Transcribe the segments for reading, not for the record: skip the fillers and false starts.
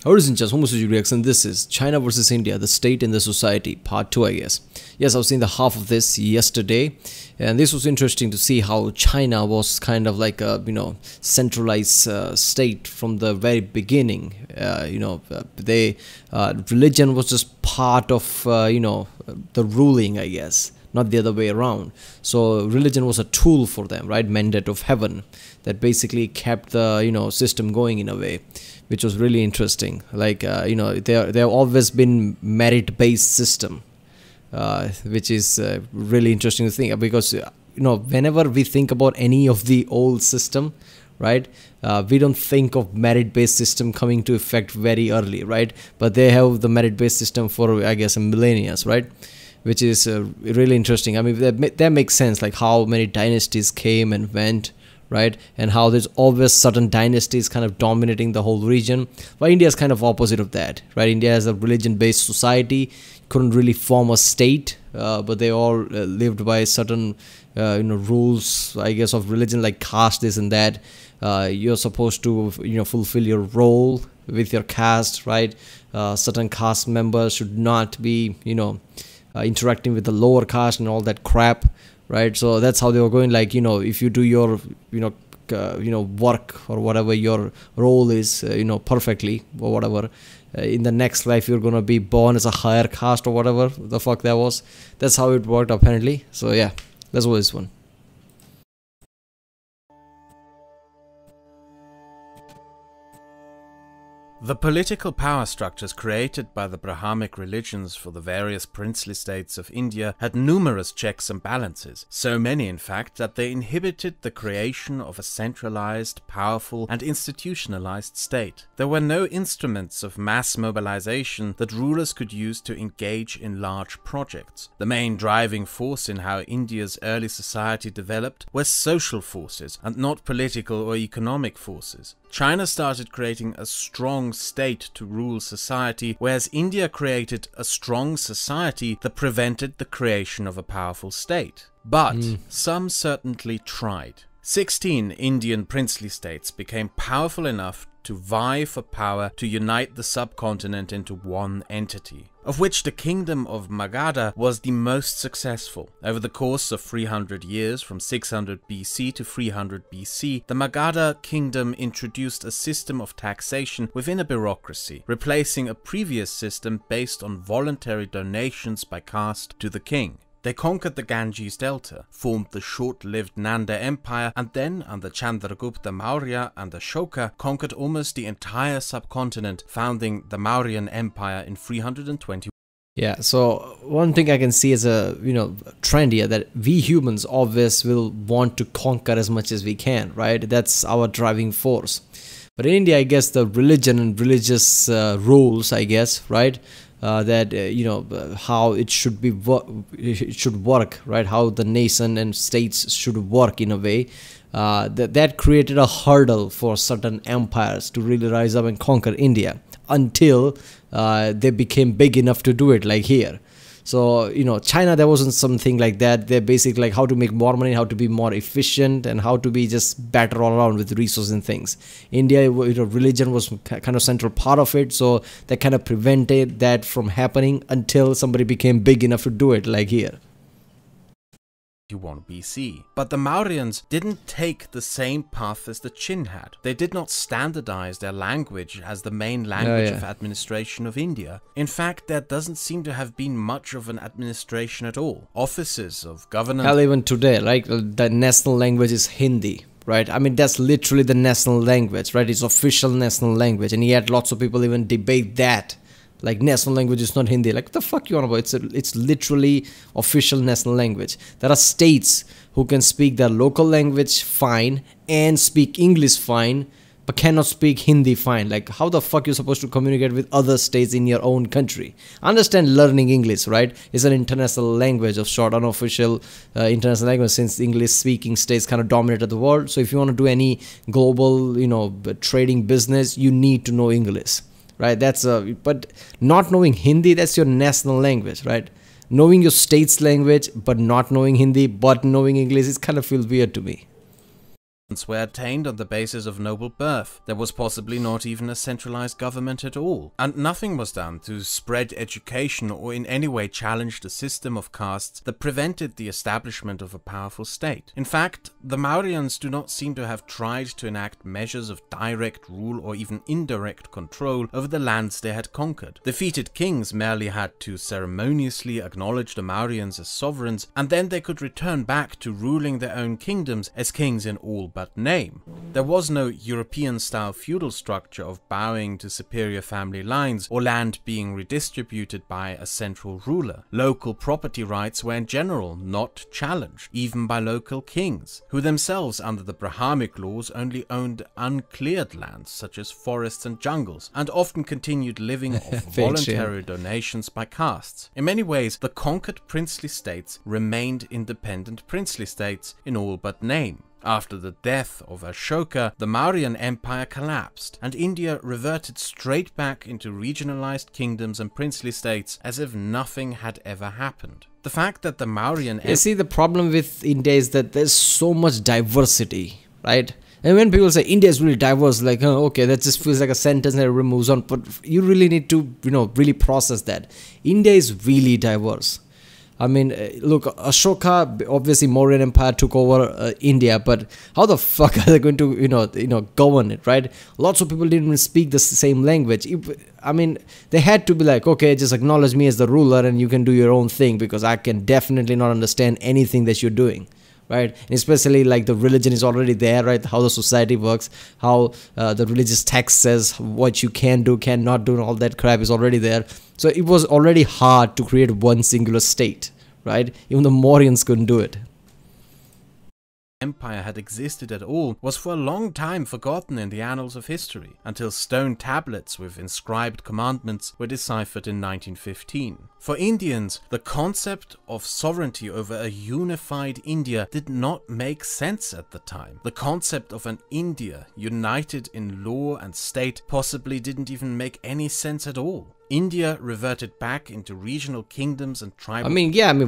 Origin just homosexual reaction. This is China versus India, the state and the society, part 2, I guess. Yes, I've seen the half of this yesterday, and this was interesting to see how China was kind of like a centralized state from the very beginning. Religion was just part of the ruling, I guess, not the other way around. So religion was a tool for them, right? Mandate of heaven that basically kept the system going in a way, which was really interesting. Like there have always been merit-based system, which is really interesting to think, because whenever we think about any of the old system, right, we don't think of merit-based system coming to effect very early, right? But they have the merit-based system for, I guess, millennia, right? Which is really interesting. I mean, that makes sense, like how many dynasties came and went, right? And how there's always certain dynasties kind of dominating the whole region. But India is kind of opposite of that, right? India has a religion-based society, couldn't really form a state, but they all lived by certain rules, I guess, of religion, like caste, this and that. You're supposed to fulfill your role with your caste, right? Certain caste members should not be interacting with the lower caste and all that crap, right? So that's how they were going, like if you do your work or whatever your role is perfectly or whatever, in the next life you're gonna be born as a higher caste or whatever the fuck that was. That's how it worked apparently. So yeah, that's what this one. The political power structures created by the Brahmanic religions for the various princely states of India had numerous checks and balances, so many in fact that they inhibited the creation of a centralized, powerful and institutionalized state. There were no instruments of mass mobilization that rulers could use to engage in large projects. The main driving force in how India's early society developed were social forces and not political or economic forces. China started creating a strong state to rule society, whereas India created a strong society that prevented the creation of a powerful state. But some certainly tried. 16 Indian princely states became powerful enough to vie for power to unite the subcontinent into one entity, of which the kingdom of Magadha was the most successful. Over the course of 300 years, from 600 BC to 300 BC, the Magadha kingdom introduced a system of taxation within a bureaucracy, replacing a previous system based on voluntary donations by caste to the king. They conquered the Ganges Delta, formed the short-lived Nanda Empire, and then, under Chandragupta Maurya and Ashoka, conquered almost the entire subcontinent, founding the Mauryan Empire in 320. Yeah, so one thing I can see as a trend here, that we humans always will want to conquer as much as we can, right? That's our driving force. But in India, I guess the religion and religious rules, I guess, right? That how it should be it should work, right? How the nation and states should work in a way that created a hurdle for certain empires to really rise up and conquer India until they became big enough to do it, like here. So China, there wasn't something like that. They're basically like how to make more money, how to be more efficient, and how to be just better all around with resources and things. India, religion was kind of central part of it, so that kind of prevented that from happening until somebody became big enough to do it, like here. BC. But the Mauryans didn't take the same path as the Qin had. They did not standardize their language as the main language of administration of India. In fact, there doesn't seem to have been much of an administration at all. Offices of governance... Hell, even today, like the national language is Hindi, right? I mean, that's literally the national language, right? It's official national language, and yet lots of people even debate that. Like, national language is not Hindi. Like, what the fuck you on about? It's literally official national language. There are states who can speak their local language fine and speak English fine, but cannot speak Hindi fine. Like, how the fuck you supposed to communicate with other states in your own country? Understand learning English, right? It's an international language of short, unofficial international language, since English speaking states kind of dominated the world. So if you want to do any global, trading business, you need to know English. Right, but not knowing Hindi, that's your national language, right? Knowing your state's language, but not knowing Hindi, but knowing English, it kind of feels weird to me. were attained on the basis of noble birth. There was possibly not even a centralized government at all, and nothing was done to spread education or in any way challenge the system of castes that prevented the establishment of a powerful state. In fact, the Mauryans do not seem to have tried to enact measures of direct rule or even indirect control over the lands they had conquered. Defeated kings merely had to ceremoniously acknowledge the Mauryans as sovereigns, and then they could return back to ruling their own kingdoms as kings in all but name. There was no European-style feudal structure of bowing to superior family lines or land being redistributed by a central ruler. Local property rights were in general not challenged, even by local kings, who themselves under the Brahmic laws only owned uncleared lands such as forests and jungles, and often continued living off voluntary donations by castes. In many ways, the conquered princely states remained independent princely states in all but name. After the death of Ashoka, the Mauryan Empire collapsed, and India reverted straight back into regionalized kingdoms and princely states as if nothing had ever happened. The fact that the Mauryan Empire... You see, the problem with India is that there's so much diversity, right? And when people say India is really diverse, like, oh, okay, that just feels like a sentence and it moves on. But you really need to, really process that. India is really diverse. I mean, look, Ashoka, obviously Mauryan Empire took over India, but how the fuck are they going to, govern it, right? Lots of people didn't even speak the same language. I mean, they had to be like, okay, just acknowledge me as the ruler and you can do your own thing, because I can definitely not understand anything that you're doing. Right, and especially like the religion is already there, right? How the society works, how the religious text says what you can do, cannot do, and all that crap is already there. So it was already hard to create one singular state, right? Even the Mauryans couldn't do it. Empire had existed at all was for a long time forgotten in the annals of history, until stone tablets with inscribed commandments were deciphered in 1915. For Indians, the concept of sovereignty over a unified India did not make sense at the time. The concept of an India united in law and state possibly didn't even make any sense at all. India reverted back into regional kingdoms and tribal...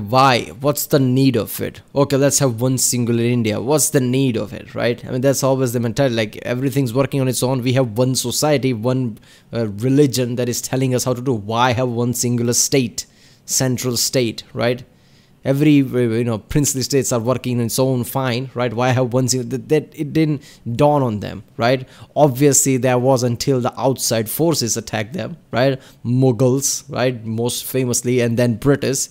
why? What's the need of it? Okay, let's have one singular India. What's the need of it, right? I mean, that's always the mentality. Like, everything's working on its own. We have one society, one religion that is telling us how to do. Why have one singular state, central state, right? Every, princely states are working in its own fine, right? Why have one single... That it didn't dawn on them, right? Obviously, there was until the outside forces attacked them, right? Mughals, right? Most famously, and then British.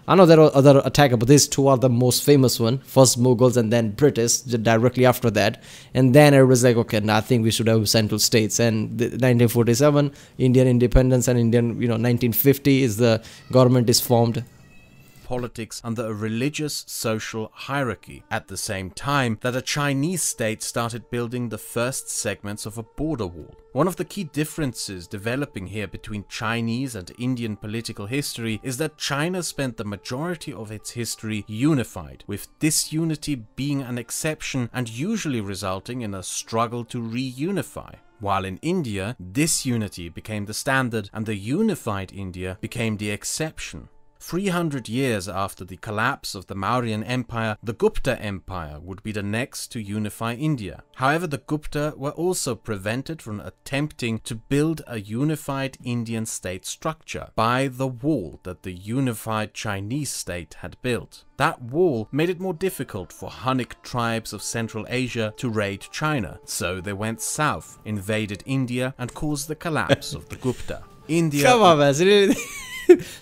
I know there are other attackers, but these two are the most famous one. First Mughals and then British directly after that. And then it was like, okay, I think we should have central states. And 1947, Indian independence, and Indian, 1950 is the government is formed. Politics under a religious social hierarchy, at the same time that a Chinese state started building the first segments of a border wall. One of the key differences developing here between Chinese and Indian political history is that China spent the majority of its history unified, with disunity being an exception and usually resulting in a struggle to reunify. While in India, disunity became the standard and the unified India became the exception. 300 years after the collapse of the Mauryan Empire, the Gupta Empire would be the next to unify India. However, the Gupta were also prevented from attempting to build a unified Indian state structure by the wall that the unified Chinese state had built. That wall made it more difficult for Hunnic tribes of Central Asia to raid China, so they went south, invaded India, and caused the collapse of the Gupta. India... Come on, man.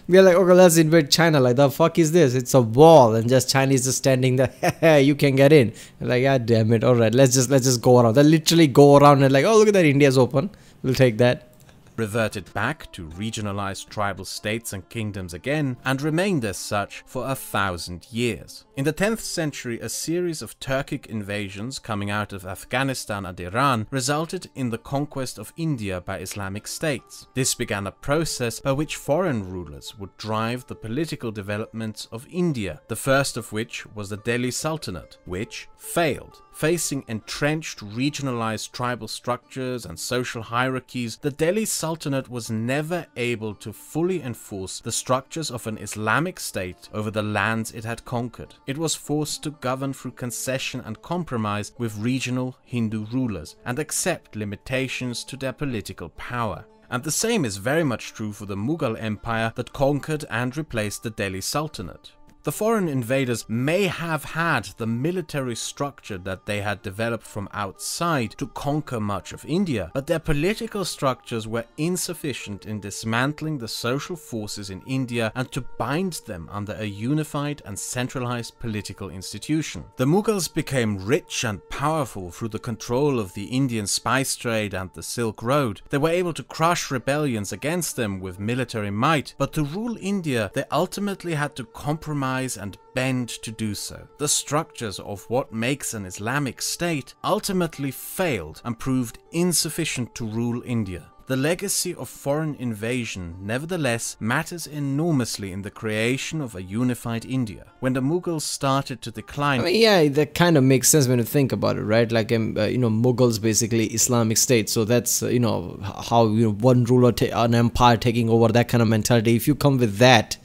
We are like, okay, let's invade China. Like, the fuck is this? It's a wall, and just Chinese just standing there. You can get in. Like, god damn it. All right, let's just go around. They literally go around and like, oh, look at that, India's open. We'll take that. Reverted back to regionalized tribal states and kingdoms again, and remained as such for 1,000 years. In the 10th century, a series of Turkic invasions coming out of Afghanistan and Iran resulted in the conquest of India by Islamic states. This began a process by which foreign rulers would drive the political developments of India, the first of which was the Delhi Sultanate, which failed. Facing entrenched regionalized tribal structures and social hierarchies, the Delhi Sultanate Sultanate was never able to fully enforce the structures of an Islamic state over the lands it had conquered. It was forced to govern through concession and compromise with regional Hindu rulers and accept limitations to their political power. And the same is very much true for the Mughal Empire that conquered and replaced the Delhi Sultanate. The foreign invaders may have had the military structure that they had developed from outside to conquer much of India, but their political structures were insufficient in dismantling the social forces in India and to bind them under a unified and centralized political institution. The Mughals became rich and powerful through the control of the Indian spice trade and the Silk Road. They were able to crush rebellions against them with military might, but to rule India, they ultimately had to compromise and bend to do so. The structures of what makes an Islamic state ultimately failed and proved insufficient to rule India. The legacy of foreign invasion, nevertheless, matters enormously in the creation of a unified India. When the Mughals started to decline... I mean, yeah, that kind of makes sense when you think about it, right? Like, Mughals basically Islamic state. So that's, how, one ruler, an empire taking over, that kind of mentality. If you come with that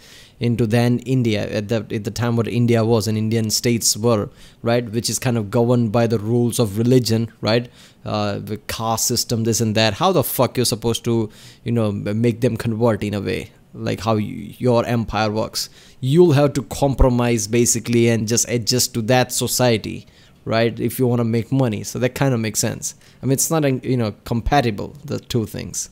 into then India at the time what India was and Indian states were, right, which is kind of governed by the rules of religion, right, the caste system, this and that. How the fuck you're supposed to make them convert in a way like how your empire works? You'll have to compromise basically and just adjust to that society, right, if you want to make money. So that kind of makes sense. I mean, it's not compatible, the two things.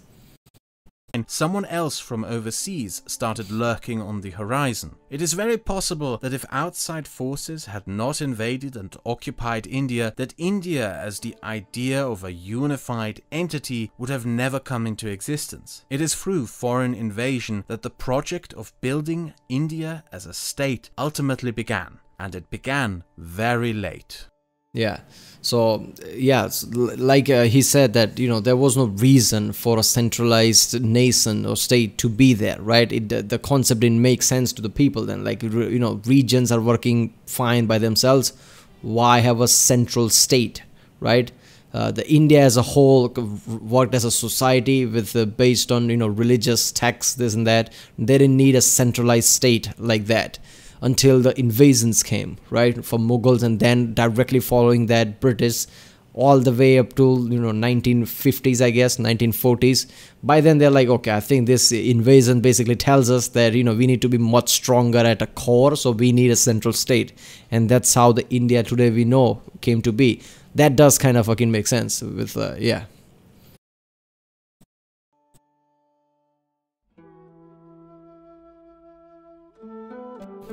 And someone else from overseas started lurking on the horizon. It is very possible that if outside forces had not invaded and occupied India, that India as the idea of a unified entity would have never come into existence. It is through foreign invasion that the project of building India as a state ultimately began, and it began very late. Yeah, so yeah, like he said that there was no reason for a centralized nation or state to be there, right? The concept didn't make sense to the people then. Like regions are working fine by themselves. Why have a central state, right? The India as a whole worked as a society with based on religious texts, this and that. They didn't need a centralized state like that until the invasions came, right, from Mughals, and then directly following that British, all the way up to 1950s, I guess 1940s. By then they're like, okay, I think this invasion basically tells us that we need to be much stronger at a core, so we need a central state, and that's how the India today we know came to be. That does kind of fucking make sense with yeah.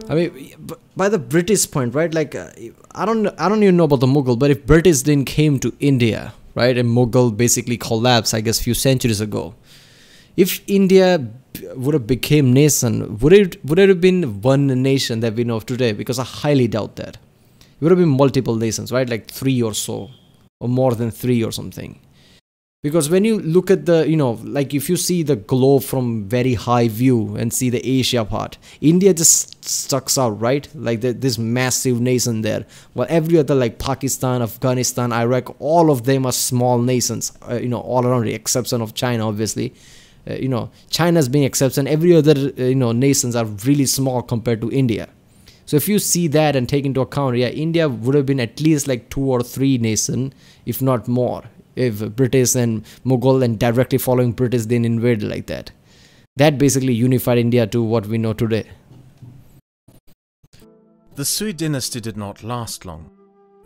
I mean, by the British point, right? Like, I don't even know about the Mughal, but if British didn't came to India, right, and Mughal basically collapsed, I guess, a few centuries ago. If India would have became nation, would it have been one nation that we know of today? Because I highly doubt that. It would have been multiple nations, right? Like 3 or so, or more than 3 or something. Because when you look at the, like if you see the globe from very high view and see the Asia part, India just sticks out, right? Like this massive nation there. While every other like Pakistan, Afghanistan, Iraq, all of them are small nations, all around the exception of China, obviously. China's being exception. Every other, nations are really small compared to India. So if you see that and take into account, yeah, India would have been at least like 2 or 3 nations, if not more, if British and Mughal and directly following British then invaded like that. That basically unified India to what we know today. The Sui dynasty did not last long.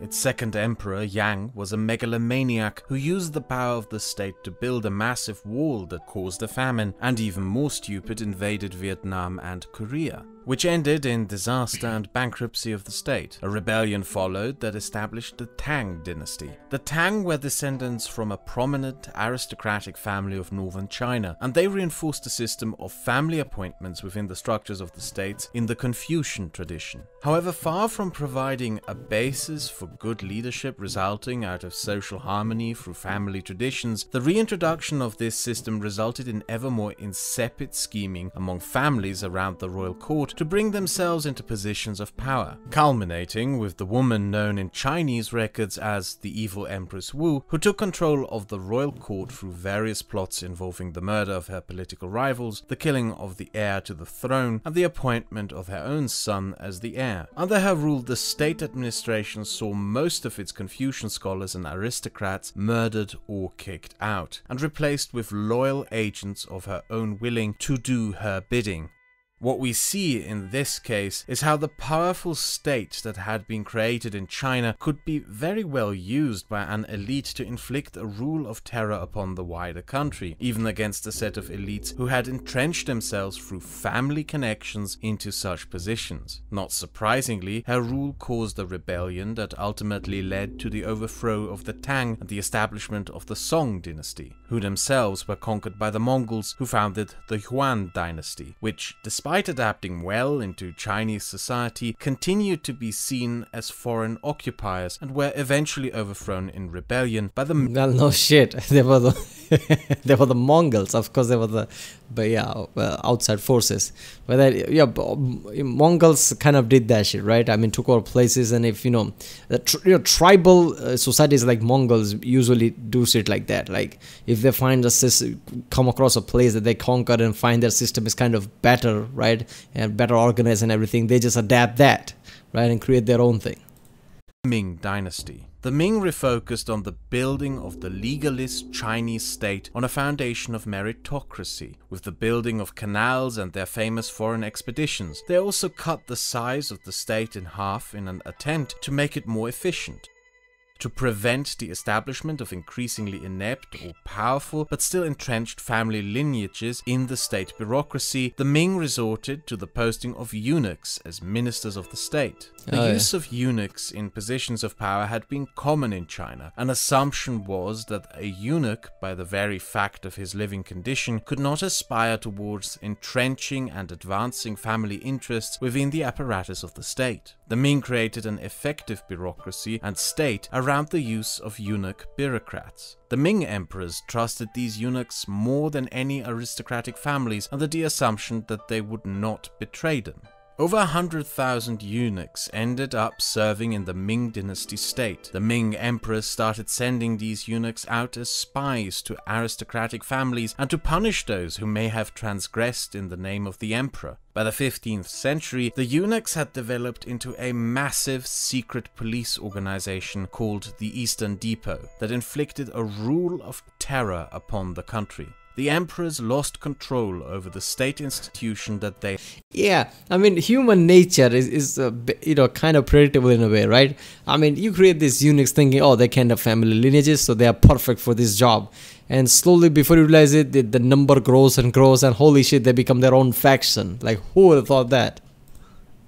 Its second emperor, Yang, was a megalomaniac who used the power of the state to build a massive wall that caused a famine, and even more stupid, invaded Vietnam and Korea, which ended in disaster and bankruptcy of the state. A rebellion followed that established the Tang dynasty. The Tang were descendants from a prominent aristocratic family of northern China, and they reinforced the system of family appointments within the structures of the states in the Confucian tradition. However, far from providing a basis for good leadership resulting out of social harmony through family traditions, the reintroduction of this system resulted in ever more insipid scheming among families around the royal court to bring themselves into positions of power, culminating with the woman known in Chinese records as the evil Empress Wu, who took control of the royal court through various plots involving the murder of her political rivals, the killing of the heir to the throne, and the appointment of her own son as the heir. Under her rule, the state administration saw most of its Confucian scholars and aristocrats murdered or kicked out, and replaced with loyal agents of her own willing to do her bidding. What we see in this case is how the powerful state that had been created in China could be very well used by an elite to inflict a rule of terror upon the wider country, even against a set of elites who had entrenched themselves through family connections into such positions. Not surprisingly, her rule caused a rebellion that ultimately led to the overthrow of the Tang and the establishment of the Song dynasty, who themselves were conquered by the Mongols who founded the Yuan dynasty, which, despite adapting well into Chinese society, continued to be seen as foreign occupiers and were eventually overthrown in rebellion by the... Well, no shit. They were they were the Mongols. Of course, they were the outside forces. But Mongols kind of did that shit, right? I mean, took over places, and if tribal societies like Mongols usually do shit like that. Like if they find come across a place that they conquered and find their system is kind of better, right, and better organized and everything, they just adapt that, right, and create their own thing. Ming dynasty. The Ming refocused on the building of the legalist Chinese state on a foundation of meritocracy, with the building of canals and their famous foreign expeditions. They also cut the size of the state in half in an attempt to make it more efficient. To prevent the establishment of increasingly inept or powerful but still entrenched family lineages in the state bureaucracy, the Ming resorted to the posting of eunuchs as ministers of the state. The use of eunuchs in positions of power had been common in China. An assumption was that a eunuch, by the very fact of his living condition, could not aspire towards entrenching and advancing family interests within the apparatus of the state. The Ming created an effective bureaucracy and state around the use of eunuch bureaucrats. The Ming emperors trusted these eunuchs more than any aristocratic families under the assumption that they would not betray them. Over 100,000 eunuchs ended up serving in the Ming dynasty state. The Ming emperors started sending these eunuchs out as spies to aristocratic families and to punish those who may have transgressed in the name of the emperor. By the 15th century, the eunuchs had developed into a massive secret police organization called the Eastern Depot that inflicted a rule of terror upon the country. The emperors lost control over the state institution that they... Yeah, I mean, human nature is kind of predictable in a way, right? I mean, you create these eunuchs thinking, oh, they can have family lineages, so they are perfect for this job. And slowly, before you realize it, the number grows and grows, and holy shit, they become their own faction. Like, who would have thought that?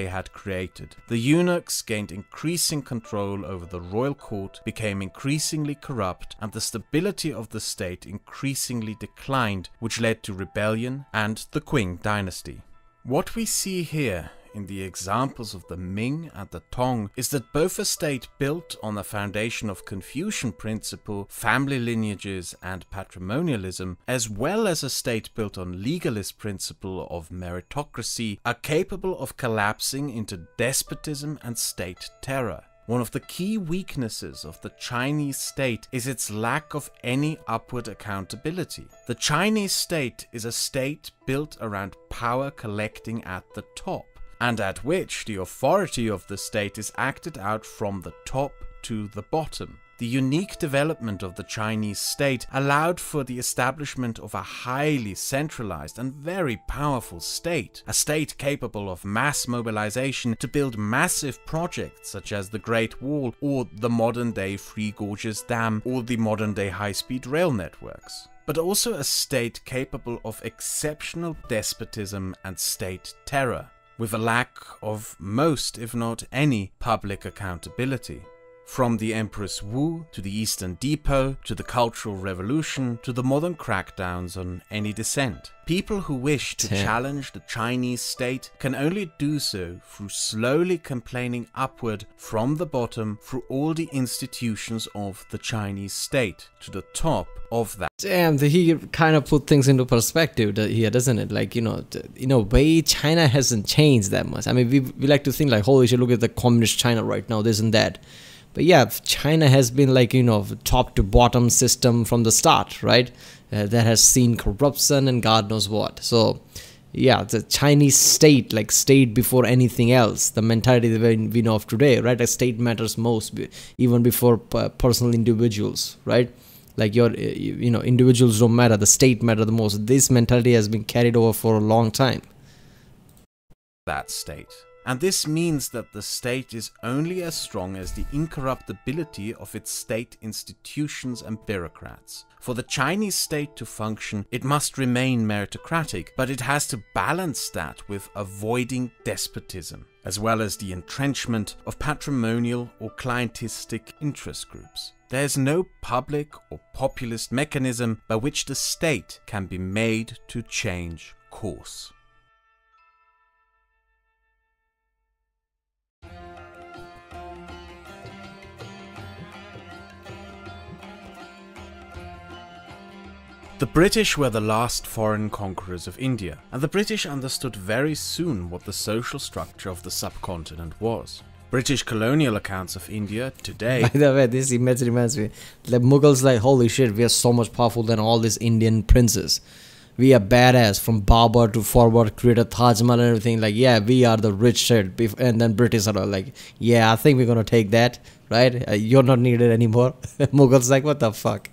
Had created. The eunuchs gained increasing control over the royal court, became increasingly corrupt, and the stability of the state increasingly declined, which led to rebellion and the Qing dynasty. What we see here in the examples of the Ming and the Tong is that both a state built on a foundation of Confucian principle, family lineages and patrimonialism, as well as a state built on legalist principle of meritocracy, are capable of collapsing into despotism and state terror. One of the key weaknesses of the Chinese state is its lack of any upward accountability. The Chinese state is a state built around power collecting at the top, and at which the authority of the state is acted out from the top to the bottom. The unique development of the Chinese state allowed for the establishment of a highly centralized and very powerful state, a state capable of mass mobilization to build massive projects such as the Great Wall or the modern-day Three Gorges Dam or the modern-day high-speed rail networks, but also a state capable of exceptional despotism and state terror, with a lack of most, if not any, public accountability. From the Empress Wu, to the Eastern Depot, to the Cultural Revolution, to the modern crackdowns on any dissent. People who wish to challenge the Chinese state can only do so through slowly complaining upward from the bottom through all the institutions of the Chinese state to the top of that. Damn, he kind of put things into perspective here, doesn't it? Like, in a way, China hasn't changed that much. I mean, we like to think like, holy shit, look at the communist China right now, this and that. But yeah, China has been like, top to bottom system from the start, right? That has seen corruption and God knows what. So yeah, the Chinese state, like state before anything else, the mentality that we know of today, right? A state matters most, even before personal individuals, right? Like individuals don't matter, the state matter the most. This mentality has been carried over for a long time. That state. And this means that the state is only as strong as the incorruptibility of its state institutions and bureaucrats. For the Chinese state to function, it must remain meritocratic, but it has to balance that with avoiding despotism, as well as the entrenchment of patrimonial or clientistic interest groups. There is no public or populist mechanism by which the state can be made to change course. The British were the last foreign conquerors of India, and the British understood very soon what the social structure of the subcontinent was. British colonial accounts of India today... By the way, this image reminds me, the Mughals like, holy shit, we are so much powerful than all these Indian princes. We are badass, from Babur to forward, created Taj Mahal and everything. Like, yeah, we are the rich shit. And then British are like, yeah, I think we're gonna take that, right? You're not needed anymore. Mughals like, what the fuck?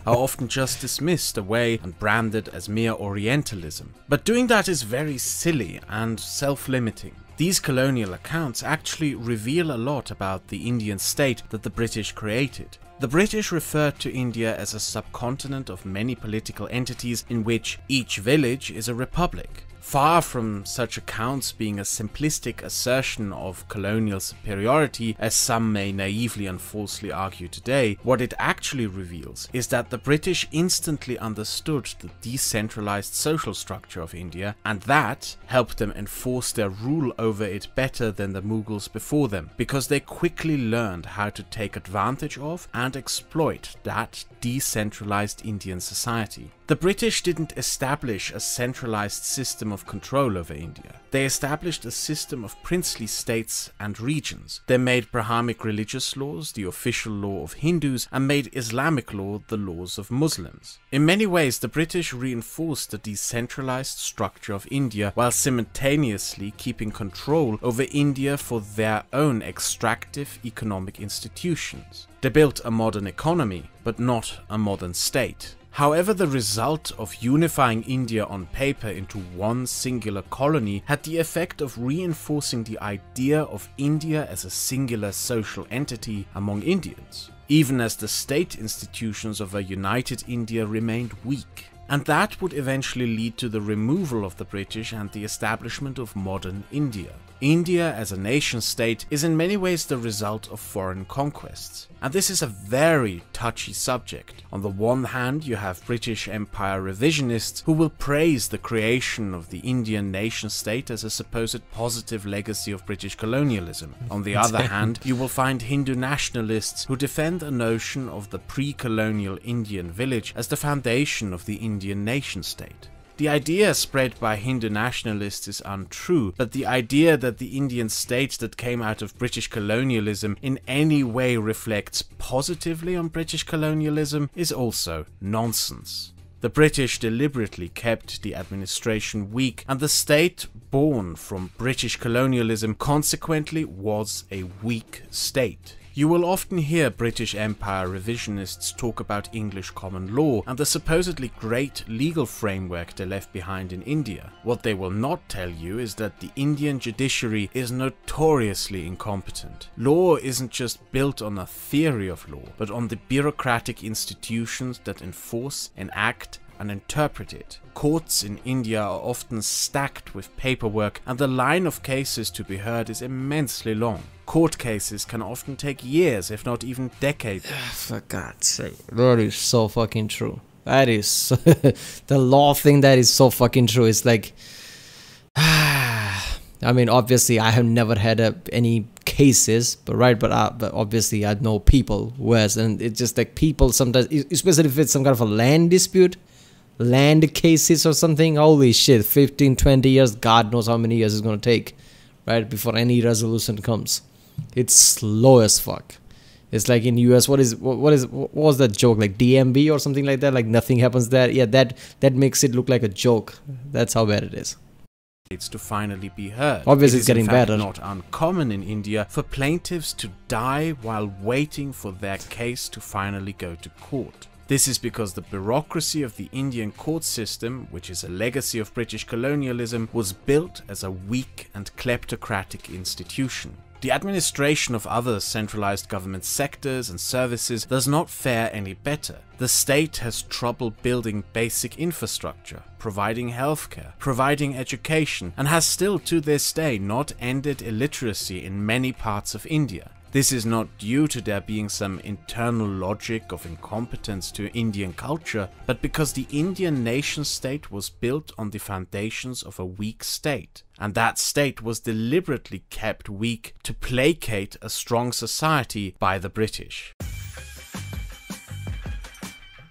Are often just dismissed away and branded as mere Orientalism. But doing that is very silly and self-limiting. These colonial accounts actually reveal a lot about the Indian state that the British created. The British referred to India as a subcontinent of many political entities in which each village is a republic. Far from such accounts being a simplistic assertion of colonial superiority, as some may naively and falsely argue today, what it actually reveals is that the British instantly understood the decentralized social structure of India, and that helped them enforce their rule over it better than the Mughals before them, because they quickly learned how to take advantage of and exploit that decentralized Indian society. The British didn't establish a centralized system of control over India. They established a system of princely states and regions. They made Brahmanic religious laws the official law of Hindus and made Islamic law the laws of Muslims. In many ways, the British reinforced the decentralized structure of India while simultaneously keeping control over India for their own extractive economic institutions. They built a modern economy, but not a modern state. However, the result of unifying India on paper into one singular colony had the effect of reinforcing the idea of India as a singular social entity among Indians, even as the state institutions of a united India remained weak. And that would eventually lead to the removal of the British and the establishment of modern India. India as a nation-state is in many ways the result of foreign conquests. And this is a very touchy subject. On the one hand, you have British Empire revisionists who will praise the creation of the Indian nation-state as a supposed positive legacy of British colonialism. On the other hand, you will find Hindu nationalists who defend a notion of the pre-colonial Indian village as the foundation of the Indian nation-state. The idea spread by Hindu nationalists is untrue, but the idea that the Indian state that came out of British colonialism in any way reflects positively on British colonialism is also nonsense. The British deliberately kept the administration weak, and the state born from British colonialism consequently was a weak state. You will often hear British Empire revisionists talk about English common law and the supposedly great legal framework they left behind in India. What they will not tell you is that the Indian judiciary is notoriously incompetent. Law isn't just built on a theory of law, but on the bureaucratic institutions that enforce, enact, and interpret it. Courts in India are often stacked with paperwork, and the line of cases to be heard is immensely long. Court cases can often take years, if not even decades. For God's sake, that is so fucking true. That is the law thing. That is so fucking true. It's like, I mean, obviously, I have never had any cases, but obviously, I know people who has, and it's just like people sometimes, especially if it's some kind of a land dispute, land cases or something. Holy shit, 15, 20 years, God knows how many years it's gonna take, right, before any resolution comes. It's slow as fuck. It's like in US, what was that joke, like DMV or something like that? Like nothing happens there. Yeah, that makes it look like a joke. That's how bad it is. To finally be heard. Obviously, it's getting better. It is in fact not uncommon in India for plaintiffs to die while waiting for their case to finally go to court. This is because the bureaucracy of the Indian court system, which is a legacy of British colonialism, was built as a weak and kleptocratic institution. The administration of other centralized government sectors and services does not fare any better. The state has trouble building basic infrastructure, providing healthcare, providing education, and has still to this day not ended illiteracy in many parts of India. This is not due to there being some internal logic of incompetence to Indian culture, but because the Indian nation-state was built on the foundations of a weak state, and that state was deliberately kept weak to placate a strong society by the British.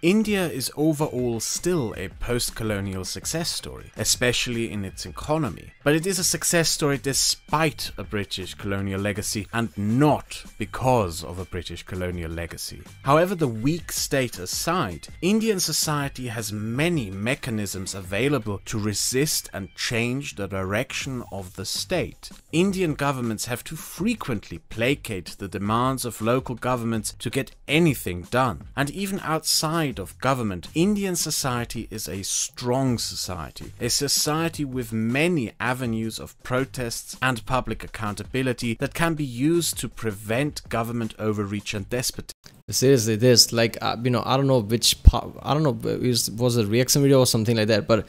India is overall still a post-colonial success story, especially in its economy, but it is a success story despite a British colonial legacy and not because of a British colonial legacy. However, the weak state aside, Indian society has many mechanisms available to resist and change the direction of the state. Indian governments have to frequently placate the demands of local governments to get anything done, and even outside of government, Indian society is a strong society, a society with many avenues of protests and public accountability that can be used to prevent government overreach and despotism. Seriously, this, like, I don't know which part, I don't know, it was a reaction video or something like that, but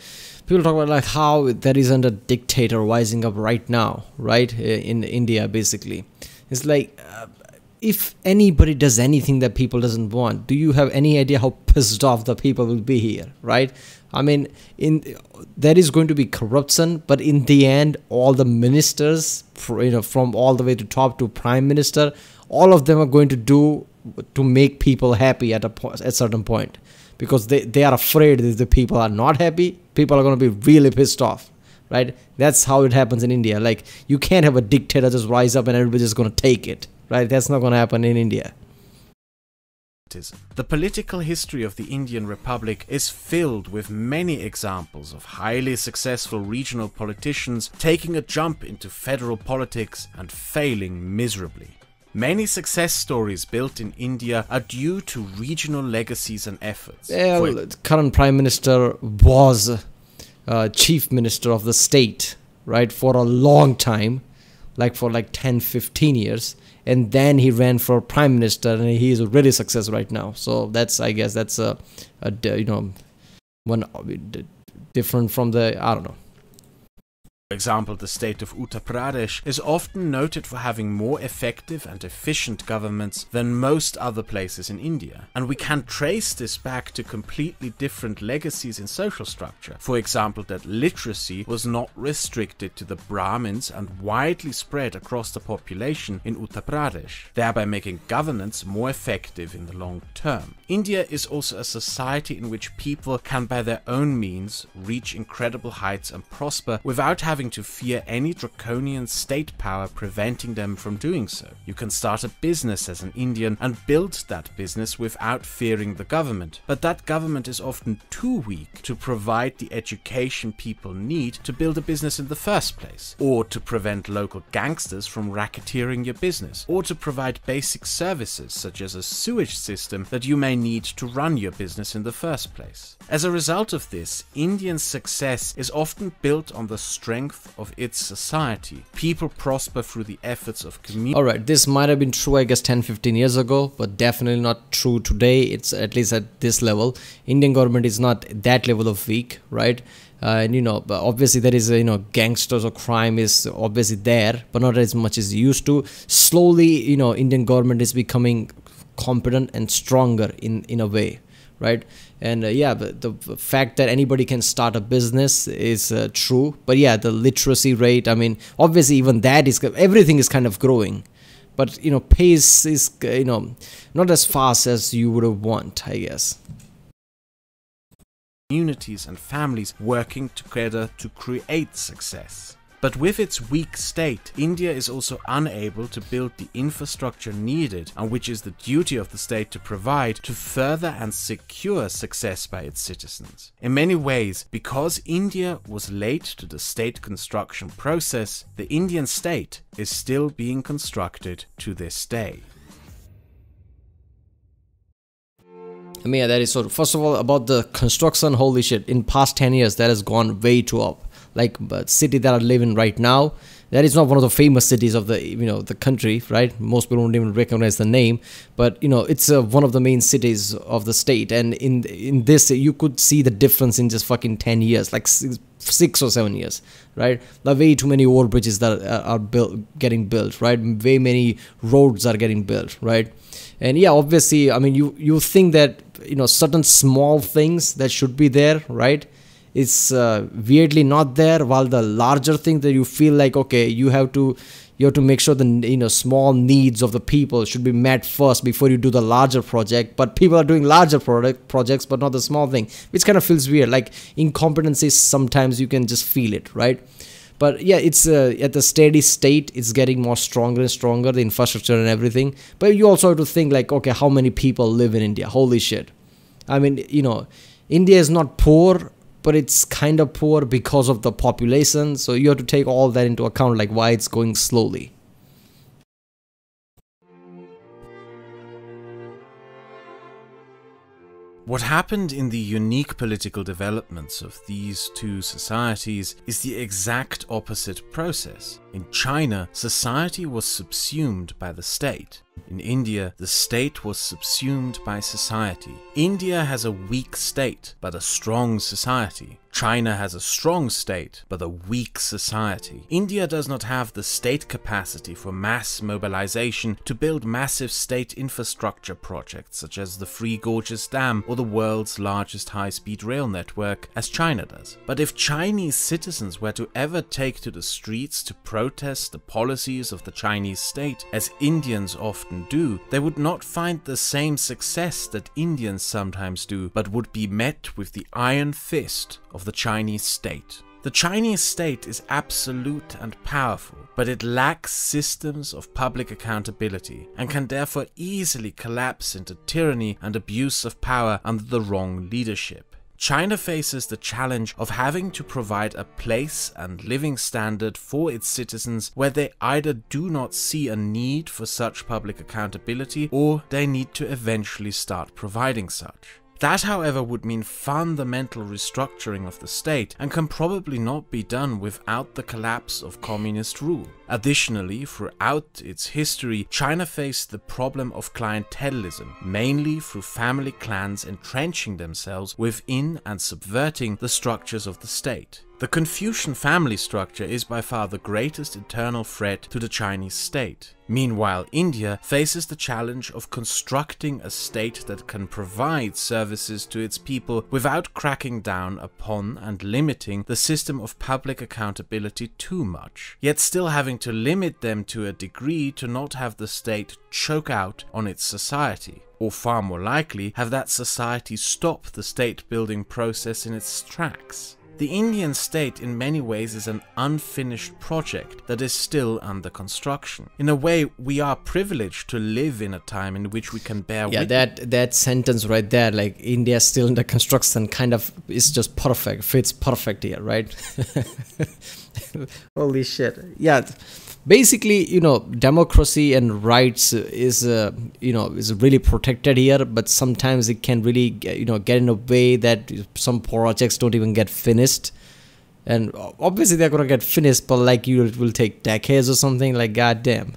people talk about like how there isn't a dictator rising up right now, right, in India, basically. It's like, if anybody does anything that people doesn't want, do you have any idea how pissed off the people will be here, right? I mean, there is going to be corruption, but in the end, all the ministers, from all the way to top to prime minister, all of them are going to do to make people happy at a certain point, because they are afraid that if the people are not happy, people are going to be really pissed off, right? That's how it happens in India. Like, you can't have a dictator just rise up and everybody's just going to take it. Right, that's not going to happen in India. The political history of the Indian Republic is filled with many examples of highly successful regional politicians taking a jump into federal politics and failing miserably. Many success stories built in India are due to regional legacies and efforts. The current Prime Minister was Chief Minister of the state, right, for a long time, like for like 10-15 years. And then he ran for prime minister, and he is really successful right now. So that's, I guess, that's one different from the, I don't know. For example, the state of Uttar Pradesh is often noted for having more effective and efficient governments than most other places in India. And we can trace this back to completely different legacies in social structure. For example, that literacy was not restricted to the Brahmins and widely spread across the population in Uttar Pradesh, thereby making governance more effective in the long term. India is also a society in which people can by their own means reach incredible heights and prosper without having to fear any draconian state power preventing them from doing so. You can start a business as an Indian and build that business without fearing the government, but that government is often too weak to provide the education people need to build a business in the first place, or to prevent local gangsters from racketeering your business, or to provide basic services such as a sewage system that you may need to run your business in the first place. As a result of this, Indian success is often built on the strength strength of its society. People prosper through the efforts of community. Alright, this might have been true, I guess, 10-15 years ago, but definitely not true today. It's at least at this level. Indian government is not that level of weak, right? And you know, obviously there is, you know, gangsters or crime is obviously there, but not as much as it used to. Slowly, you know, Indian government is becoming competent and stronger in a way, right? And yeah, the fact that anybody can start a business is true. But yeah, the literacy rate, I mean, obviously even that is, everything is kind of growing, but you know, pace is, you know, not as fast as you would have want, I guess. Communities and families working together to create success. But with its weak state, India is also unable to build the infrastructure needed, and which is the duty of the state to provide, to further and secure success by its citizens. In many ways, because India was late to the state construction process, the Indian state is still being constructed to this day. I mean, yeah, that is so. First of all, about the construction, holy shit, in past 10 years, that has gone way too up. Like, city that I live in right now, that is not one of the famous cities of the, you know, the country, right? Most people don't even recognize the name, but you know, it's one of the main cities of the state. And in this, you could see the difference in just fucking 10 years, like 6 or 7 years, right? There are way too many overbridges that are getting built, right? Way many roads are getting built, right? And yeah, obviously, I mean, you think that, you know, certain small things that should be there, right? It's weirdly not there, while the larger thing that you feel like, okay, you have to make sure the, you know, small needs of the people should be met first before you do the larger project. But people are doing larger projects, but not the small thing, which kind of feels weird. Like incompetency, sometimes you can just feel it, right? But yeah, it's at the steady state, it's getting more stronger and stronger, the infrastructure and everything. But you also have to think like, okay, how many people live in India? Holy shit. I mean, you know, India is not poor, but it's kind of poor because of the population. So you have to take all that into account, like why it's going slowly. What happened in the unique political developments of these two societies is the exact opposite process. In China, society was subsumed by the state. In India, the state was subsumed by society. India has a weak state, but a strong society. China has a strong state, but a weak society. India does not have the state capacity for mass mobilization to build massive state infrastructure projects such as the Three Gorges Dam or the world's largest high-speed rail network as China does. But if Chinese citizens were to ever take to the streets to protest the policies of the Chinese state, as Indians often do, they would not find the same success that Indians sometimes do, but would be met with the iron fist of the Chinese state. The Chinese state is absolute and powerful, but it lacks systems of public accountability and can therefore easily collapse into tyranny and abuse of power under the wrong leadership. China faces the challenge of having to provide a place and living standard for its citizens where they either do not see a need for such public accountability or they need to eventually start providing such. That, however, would mean fundamental restructuring of the state and can probably not be done without the collapse of communist rule. Additionally, throughout its history, China faced the problem of clientelism, mainly through family clans entrenching themselves within and subverting the structures of the state. The Confucian family structure is by far the greatest internal threat to the Chinese state. Meanwhile, India faces the challenge of constructing a state that can provide services to its people without cracking down upon and limiting the system of public accountability too much, yet still having to limit them to a degree to not have the state choke out on its society, or far more likely, have that society stop the state-building process in its tracks. The Indian state in many ways is an unfinished project that is still under construction. In a way, we are privileged to live in a time in which we can bear witness. Yeah, that sentence right there, like India still under construction, kind of is just perfect, fits perfect here, right? Holy shit. Yeah. Basically, you know, democracy and rights is really protected here, but sometimes it can really, you know, get in a way that some projects don't even get finished. and obviously they're gonna get finished, but like you, it will take decades or something. Like goddamn.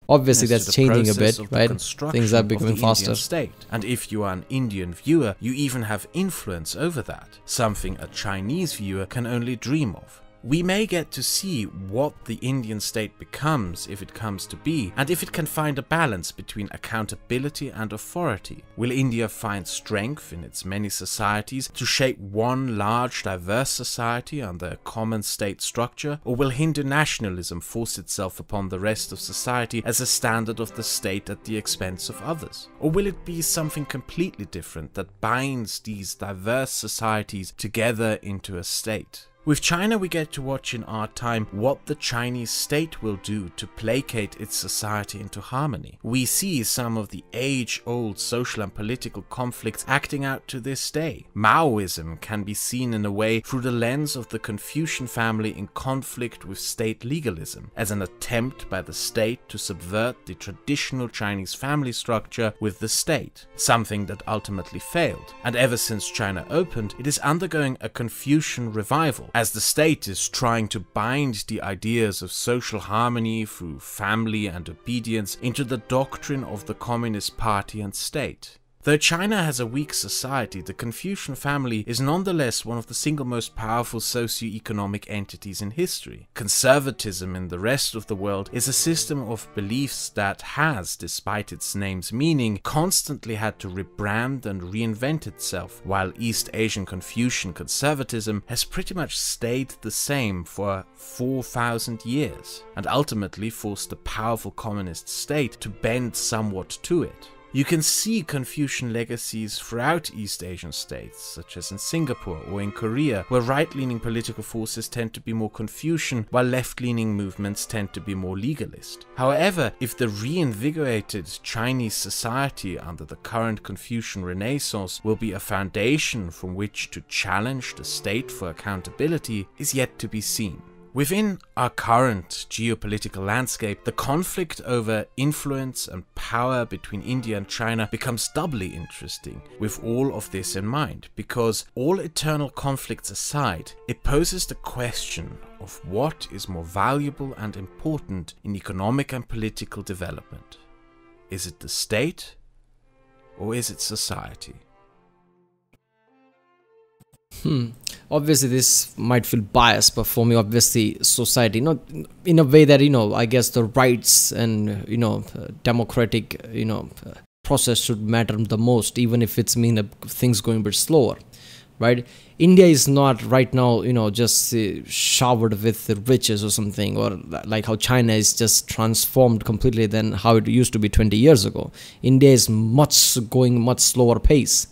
Obviously, that's changing a bit, right? Things are becoming faster. State. And if you are an Indian viewer, you even have influence over that, something a Chinese viewer can only dream of. We may get to see what the Indian state becomes if it comes to be, and if it can find a balance between accountability and authority. Will India find strength in its many societies to shape one large, diverse society under a common state structure, or will Hindu nationalism force itself upon the rest of society as a standard of the state at the expense of others? Or will it be something completely different that binds these diverse societies together into a state? With China, we get to watch in our time what the Chinese state will do to placate its society into harmony. We see some of the age-old social and political conflicts acting out to this day. Maoism can be seen in a way through the lens of the Confucian family in conflict with state legalism, as an attempt by the state to subvert the traditional Chinese family structure with the state, something that ultimately failed. And ever since China opened, it is undergoing a Confucian revival, as the state is trying to bind the ideas of social harmony through family and obedience into the doctrine of the Communist Party and state. Though China has a weak society, the Confucian family is nonetheless one of the single most powerful socio-economic entities in history. Conservatism in the rest of the world is a system of beliefs that has, despite its name's meaning, constantly had to rebrand and reinvent itself, while East Asian Confucian conservatism has pretty much stayed the same for 4,000 years, and ultimately forced the powerful communist state to bend somewhat to it. You can see Confucian legacies throughout East Asian states, such as in Singapore or in Korea, where right-leaning political forces tend to be more Confucian, while left-leaning movements tend to be more legalist. However, if the reinvigorated Chinese society under the current Confucian Renaissance will be a foundation from which to challenge the state for accountability is yet to be seen. Within our current geopolitical landscape, the conflict over influence and power between India and China becomes doubly interesting with all of this in mind, because all eternal conflicts aside, it poses the question of what is more valuable and important in economic and political development. Is it the state, or is it society? Obviously this might feel biased, but for me, obviously society, not in a way that, I guess the rights and, democratic, process should matter the most, even if it's mean things going a bit slower, right? India is not right now, just showered with riches or something, or like how China is just transformed completely than how it used to be 20 years ago. India is going much slower pace.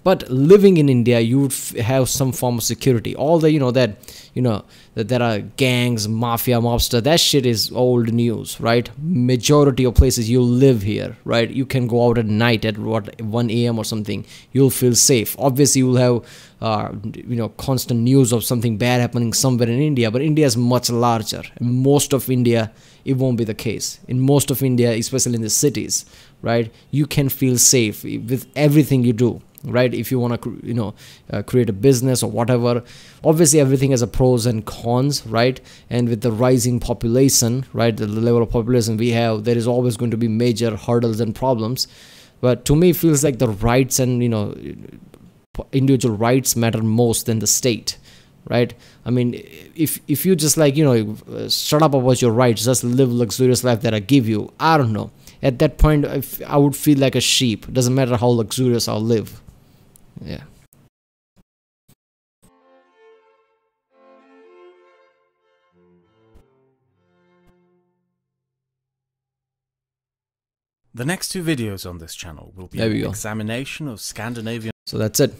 But living in India, you would have some form of security. All the, that there are gangs, mafia, mobster, that shit is old news, right? Majority of places you live here, right? You can go out at night at 1 a.m. or something. You'll feel safe. Obviously, you'll have, constant news of something bad happening somewhere in India. But India is much larger. In most of India, it won't be the case. In most of India, especially in the cities, right? You can feel safe with everything you do. Right, if you want to create a business or whatever, obviously everything has a pros and cons, right? And with the rising population, right, the level of population we have, there is always going to be major hurdles and problems. But to me, it feels like the rights and individual rights matter most than the state, right? I mean, if you just shut up about your rights, just live luxurious life that I give you, I don't know. At that point, I would feel like a sheep. Doesn't matter how luxurious I'll live. Yeah. The next two videos on this channel will be an examination of Scandinavian. So that's it.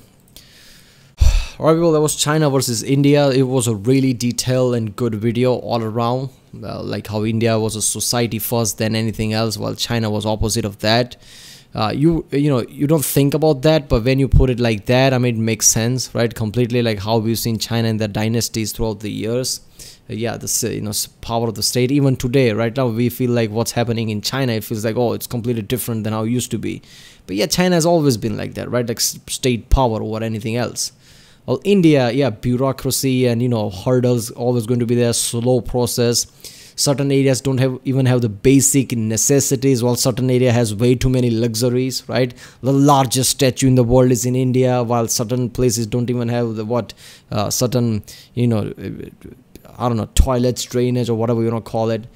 Alright people, that was China versus India. It was a really detailed and good video all around. Like how India was a society first, then anything else, while China was opposite of that. You don't think about that, but when you put it like that, I mean, it makes sense, right? Completely, like how we've seen China and their dynasties throughout the years. Yeah, this power of the state. Even today, right now, we feel like what's happening in China, it feels like, oh, it's completely different than how it used to be. But yeah, China has always been like that, right? Like state power over anything else. Well, India, yeah, bureaucracy and hurdles always going to be there, slow process. Certain areas don't even have the basic necessities, while certain area has way too many luxuries, right? The largest statue in the world is in India, while certain places don't even have the certain I don't know, toilets, drainage, or whatever you want to call it,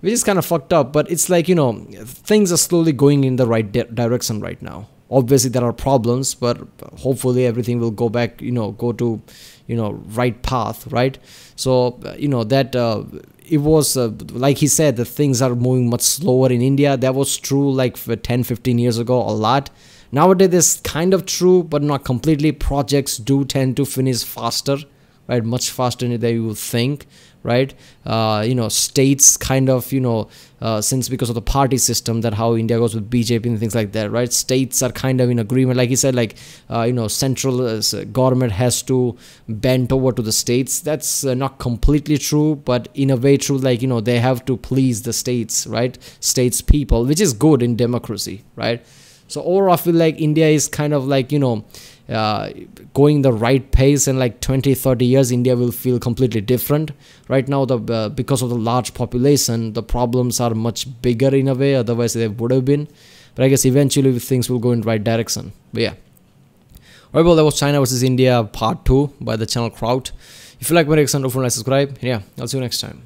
which is kind of fucked up. But it's like, things are slowly going in the right direction right now. Obviously there are problems, but hopefully everything will go back, go to right path, right? So it was like he said, the things are moving much slower in India. That was true like 10-15 years ago a lot. Nowadays it's kind of true, but not completely. Projects do tend to finish faster, right? Much faster than you would think, right? States kind of, since because of the party system, that how India goes with BJP and things like that, right? States are kind of in agreement, like he said, like central government has to bend over to the states. That's not completely true, but in a way true. Like they have to please the states, right? States people, which is good in democracy, right? So overall I feel like India is kind of like going the right pace, and like 20-30 years India will feel completely different. Right now because of the large population, the problems are much bigger in a way, otherwise they would have been. But I guess eventually things will go in the right direction. But yeah, alright, well, that was China versus India part 2 by the channel Kraut. If you like my reaction, don't forget to subscribe. Yeah, I'll see you next time.